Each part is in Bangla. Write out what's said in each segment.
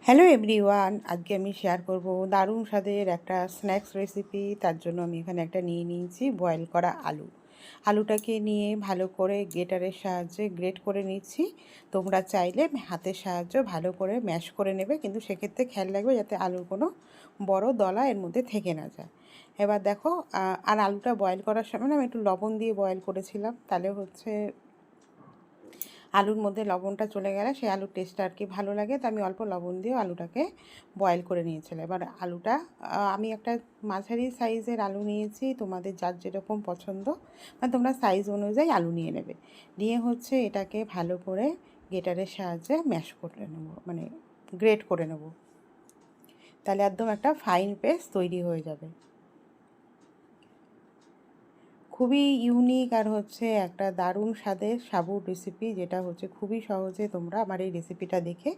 হ্যালো এভরিওয়ান, আজকে আমি শেয়ার করব দারুণ স্বাদের একটা স্ন্যাক্স রেসিপি। তার জন্য আমি এখানে একটা নিয়ে নিয়েছি বয়েল করা আলু। আলুটাকে নিয়ে ভালো করে গ্রেটারের সাহায্যে গ্রেট করে নিচ্ছি। তোমরা চাইলে হাতের সাহায্যে ভালো করে ম্যাশ করে নেবে, কিন্তু সেক্ষেত্রে খেয়াল রাখবে যাতে আলুর কোনো বড় দলা এর মধ্যে থেকে না যায়। এবার দেখো, আর আলুটা বয়েল করার সময় আমি একটু লবণ দিয়ে বয়েল করেছিলাম, তাহলে আলুর মধ্যে লবণটা চলে গেলে সেই আলুর টেস্টটা আর কি ভালো লাগে। তো আমি অল্প লবণ দিয়ে আলুটাকে বয়েল করে নিয়েছিলাম। এবার আলুটা আমি একটা মাঝারি সাইজের আলু নিয়েছি, তোমাদের যার যেরকম পছন্দ মানে তোমরা সাইজ অনুযায়ী আলু নিয়ে নেবে। নিয়ে এটাকে ভালো করে গ্রেটারের সাহায্যে ম্যাশ করে নেবো, মানে গ্রেট করে নেব, তাহলে একদম একটা ফাইন পেস্ট তৈরি হয়ে যাবে। খুবই ইউনিক আর একটা দারুণ স্বাদের সাবুর রেসিপি, যেটা খুবই সহজে তোমরা আমার এই রেসিপিটা দেখে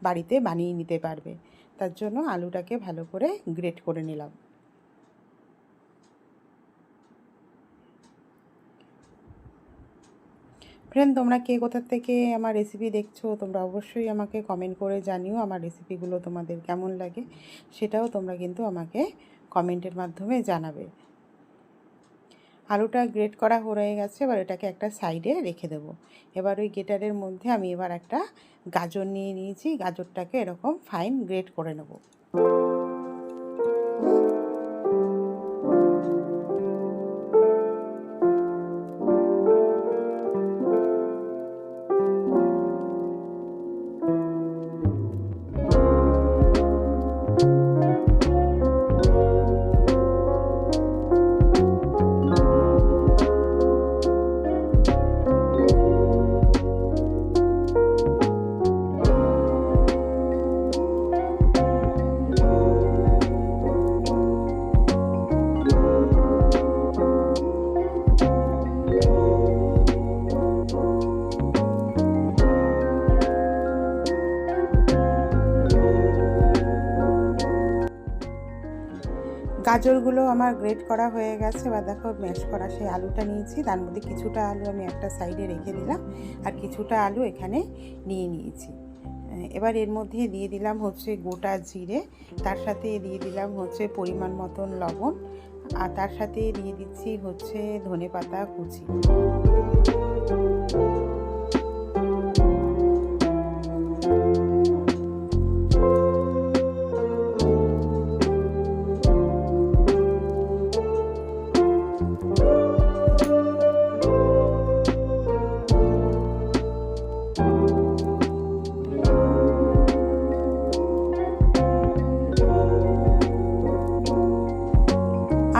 বাড়িতে বানিয়ে নিতে পারবে। তার জন্য আলুটাকে ভালো করে গ্রেট করে নিলাম। ফ্রেন্ড, তোমরা কে কোথা থেকে আমার রেসিপি দেখছো তোমরা অবশ্যই আমাকে কমেন্ট করে জানিও আমার রেসিপিগুলো তোমাদের কেমন লাগে, সেটাও তোমরা কিন্তু আমাকে কমেন্টের মাধ্যমে জানাবে। আলুটা গ্রেট করা হয়ে গেছে, এবার এটাকে একটা সাইডে রেখে দেবো। এবার ওই গ্রেটারের মধ্যে আমি এবার একটা গাজর নিয়ে নিয়েছি, গাজরটাকে এরকম ফাইন গ্রেট করে নেব। গাজরগুলো আমার গ্রেট করা হয়ে গেছে। এবার দেখো, ম্যাশ করা সেই আলুটা নিয়েছি, তার মধ্যে কিছুটা আলু আমি একটা সাইডে রেখে দিলাম আর কিছুটা আলু এখানে নিয়ে নিয়েছি। এবার এর মধ্যে দিয়ে দিলাম গোটা জিরে, তার সাথে দিয়ে দিলাম পরিমাণ মতন লবণ, আর তার সাথে দিয়ে দিচ্ছি ধনেপাতা কুচি।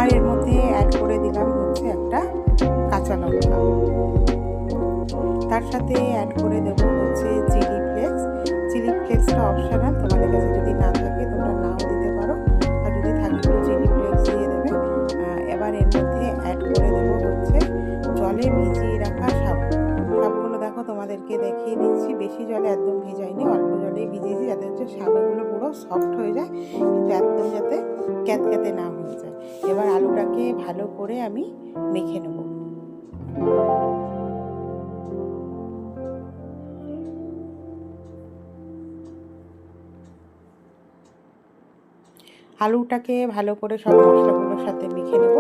আর এর মধ্যে অ্যাড করে দিলাম একটা কাঁচা লঙ্কা, তার সাথে অ্যাড করে দেবো চিলি ফ্লেক্স। চিলি ফ্লেক্সটা অপশনাল, তোমাদের কাছে যদি না থাকে তোমরা নাও দিতে পারো, আর যদি থাকে চিলি ফ্লেক্স দিয়ে দেবে। এবার এর মধ্যে অ্যাড করে দেবো জলে ভিজিয়ে রাখা সাবু। সাবুগুলো দেখো তোমাদেরকে দেখিয়ে দিচ্ছি, বেশি জলে একদম ভিজাইনি, অল্প জলেই ভিজিয়েছি, যাতে সাবুগুলো পুরো সফট হয়ে যায়, কিন্তু একদম যাতে ক্যাতক্যাতে না হয়ে যায়। এবার আলুটাকে ভালো করে আমি মেখে নেব। আলুটাকে ভালো করে সব মশলাগুলোর সাথে মেখে নেব।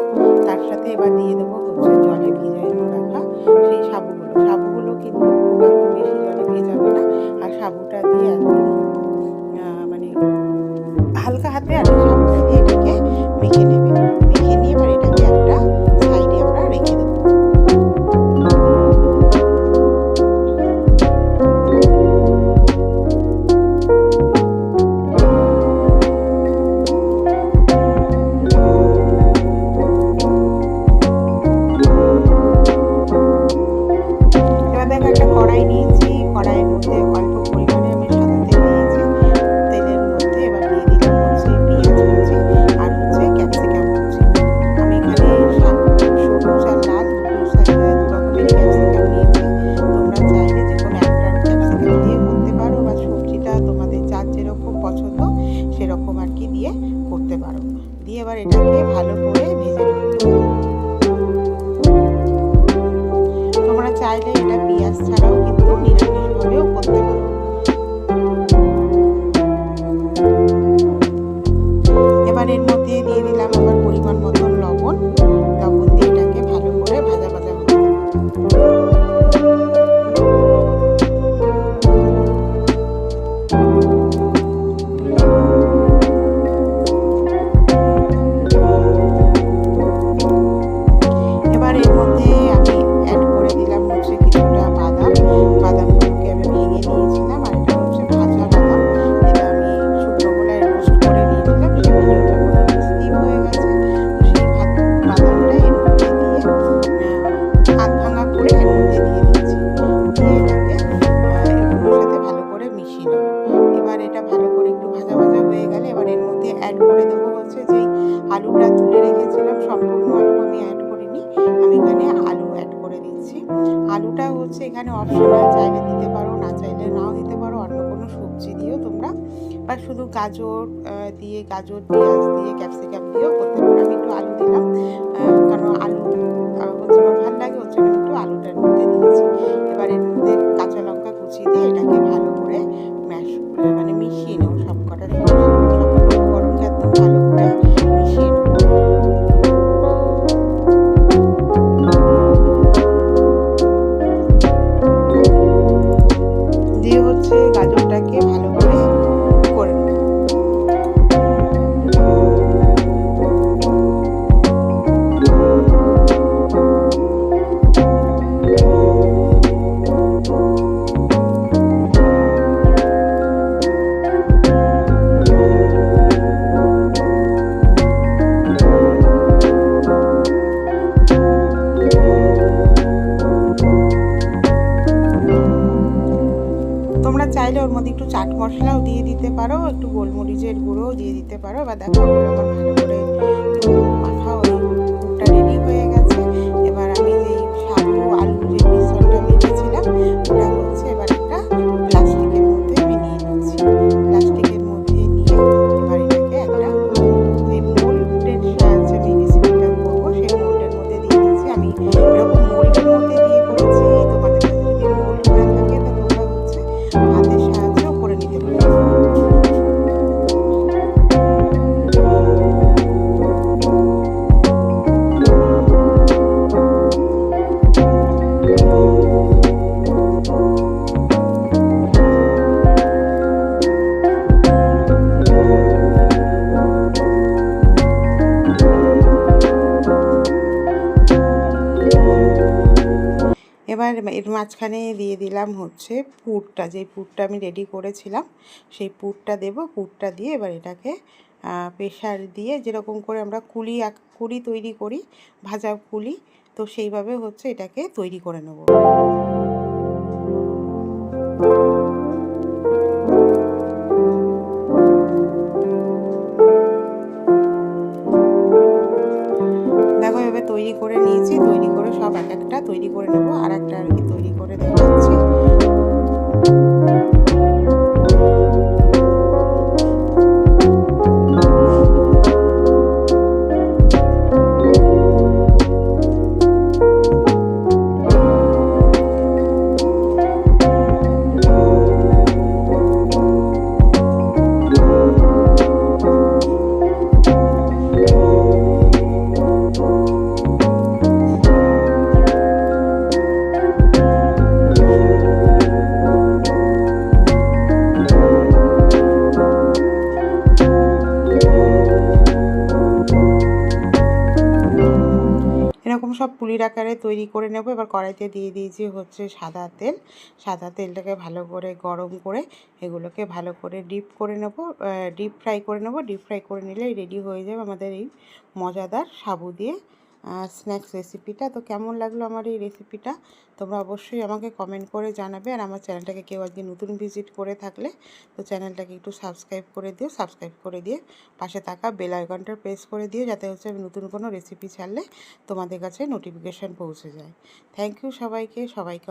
তার সাথে এবার দিয়ে দেবো জলে ভিজানো রাখা সেই সাবুগুলো কিন্তু খুব একটু বেশি জলে ভেজাবে না, আর সাবুটা দিয়ে একদম মানে হালকা হাতে আর সাবুটা দিয়ে এটাকে মেখে নেবে। মেখে নিয়ে এবার এটাকে একটা সাইডে আমরা রেখে দেবো। একটা কড়াই নিয়েছি, কড়াইয়ের মধ্যে অল্প পরিমাণে আমি সাদা তেল দিয়েছি। তেলের মধ্যে এবার দিয়ে দিলাম পেঁয়াজ কুচি আর ক্যাপসিকাম কুচি। আমি এখানে সবুজ আর লাল দু রকমের ক্যাপসিকাম নিয়েছি। তোমরা চাইলে যে কোনো একটা ক্যাপসিকাম দিয়ে করতে পারো, বা সবজিটা তোমাদের যার যেরকম পছন্দ সেরকম আর কি দিয়ে করতে পারো। দিয়ে এবার এটাকে ভালো করে ভেজে নেব। তোমরা চাইলে এটা পেঁয়াজ ছাড়াও কিন্তু নিরামিষভাবেও করতে পারো। এবার এটা ভালো করে একটু ভাজা ভাজা হয়ে গেলে এবার এর মধ্যে অ্যাড করে দেবো হচ্ছে যেই আলুটা তুলে রেখেছিলাম, সম্পূর্ণ আলু আমি অ্যাড করিনি, আমি এখানে আলু অ্যাড করে দিচ্ছি। আলুটা হচ্ছে এখানে অপশনাল, চাইলে দিতে পারো, না চাইলে নাও দিতে পারো, অন্য কোনো সবজি দিয়েও তোমরা, বা শুধু গাজর দিয়ে, গাজর পেঁয়াজ দিয়ে ক্যাপসিকাম দিয়েও করতে পারো। আমি একটু আলু দিলাম, কারণ আলু হচ্ছে আমার ভালো লাগে, হচ্ছে আমি একটু আলুটার মধ্যে দিয়েছি। এবার এর মধ্যে কাঁচা লঙ্কা কুচি দিয়ে এটাকে ভালো করে মানে মিশিয়ে নেবো, সব কটা সব উপকরণকে একদম ভালো করে মিশিয়ে নেবো। দিয়ে হচ্ছে গাজরটাকে ভালো করে করে নেবো। তোমরা চাইলে ওর মধ্যে একটু চাট মশলাও দিয়ে দিতে পারো, একটু গোলমরিচের গুঁড়োও দিয়ে দিতে পারো। বা দেখো ওগুলো আমার ভালো করে মাখা ওই পুরটা রেডি হয়ে গেছে। এবার আমি যেই সাবু আলু যে মিশ্রণটা ভেজেছিলাম ওটা হচ্ছে এবার একটা প্লাস্টিকের মধ্যে আমি নিয়ে নিচ্ছি। প্লাস্টিকের মধ্যে নিয়ে এবার এটাকে একটা এই মোল্ডের সাহায্যে আমি রেসিপিটা করবো, সেই মোল্ডের মধ্যে দিয়ে দিচ্ছি। আমি এরকম মোল্ডের মধ্যে দিয়ে করেছি, তোমাদের কাছে যদি মোল্ড না থাকে তা তোমরা হচ্ছে হাতের সাহায্যেও করে নিতে পারো। এবার এর মাঝখানে দিয়ে দিলাম হচ্ছে পুরটা, যেই পুরটা আমি রেডি করেছিলাম সেই পুরটা দেব। পুরটা দিয়ে এবার এটাকে প্রেশার দিয়ে, যেরকম করে আমরা কুলি তৈরি করি, ভাজা কুলি, তো সেইভাবে হচ্ছে এটাকে তৈরি করে নেব। দেখো এভাবে তৈরি করে নিয়েছি, তৈরি করে সব এক একটা তৈরি করে নেব। আর একটা আর কি তৈরি করে দেখাচ্ছি। এরকম সব পুলির আকারে তৈরি করে নেব। এবার কড়াইতে দিয়ে দিয়েছি হচ্ছে সাদা তেল। সাদা তেলটাকে ভালো করে গরম করে এগুলোকে ভালো করে ডিপ ফ্রাই করে নেব। ডিপ ফ্রাই করে নিলেই রেডি হয়ে যাবে আমাদের এই মজাদার সাবু দিয়ে স্ন্যাক্স রেসিপিটা। তো কেমন লাগলো আমার এই রেসিপিটা তোমরা অবশ্যই আমাকে কমেন্ট করে জানাবে। আর আমার চ্যানেলটাকে কেউ আজকে নতুন ভিজিট করে থাকলে তো চ্যানেলটাকে একটু সাবস্ক্রাইব করে দিও। সাবস্ক্রাইব করে দিয়ে পাশে থাকা বেল আইকনটা প্রেস করে দিও, যাতে হচ্ছে আমি নতুন কোনো রেসিপি ছাড়লে তোমাদের কাছে নোটিফিকেশান পৌঁছে যায়। থ্যাংক ইউ সবাইকে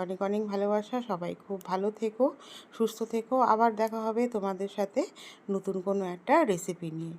অনেক অনেক ভালোবাসা। সবাই খুব ভালো থেকো, সুস্থ থেকো। আবার দেখা হবে তোমাদের সাথে নতুন কোনো একটা রেসিপি নিয়ে।